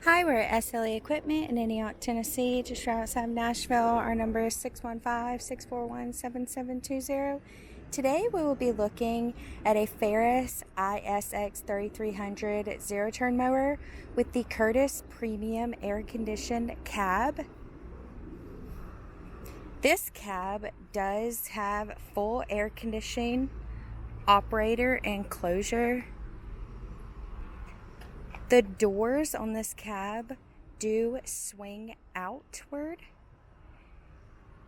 Hi, we're at SLE Equipment in Antioch, Tennessee, just right outside of Nashville. Our number is 615-641-7720. Today we will be looking at a Ferris ISX3300 zero-turn mower with the Curtis Premium air-conditioned cab. This cab does have full air conditioning, operator enclosure. The doors on this cab do swing outward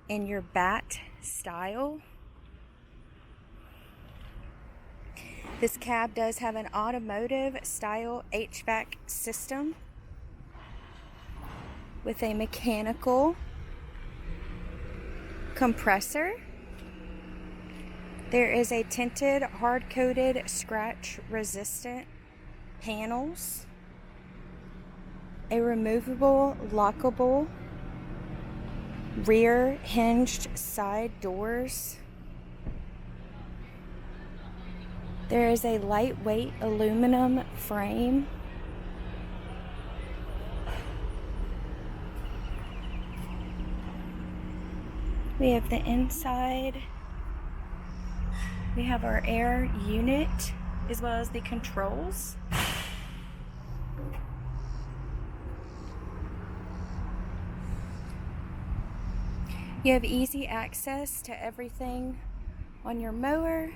in your bat style. This cab does have an automotive style HVAC system with a mechanical compressor. There is a tinted, hard-coated, scratch-resistant panels, a removable, lockable rear hinged side doors. There is a lightweight aluminum frame. We have the inside. We have our air unit as well as the controls. You have easy access to everything on your mower.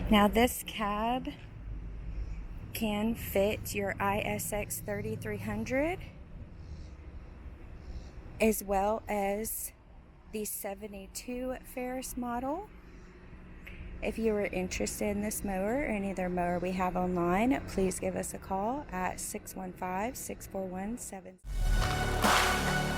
Now this cab can fit your ISX3300 as well as the 72 Ferris model. If you are interested in this mower or any other mower we have online, please give us a call at 615-641-7720.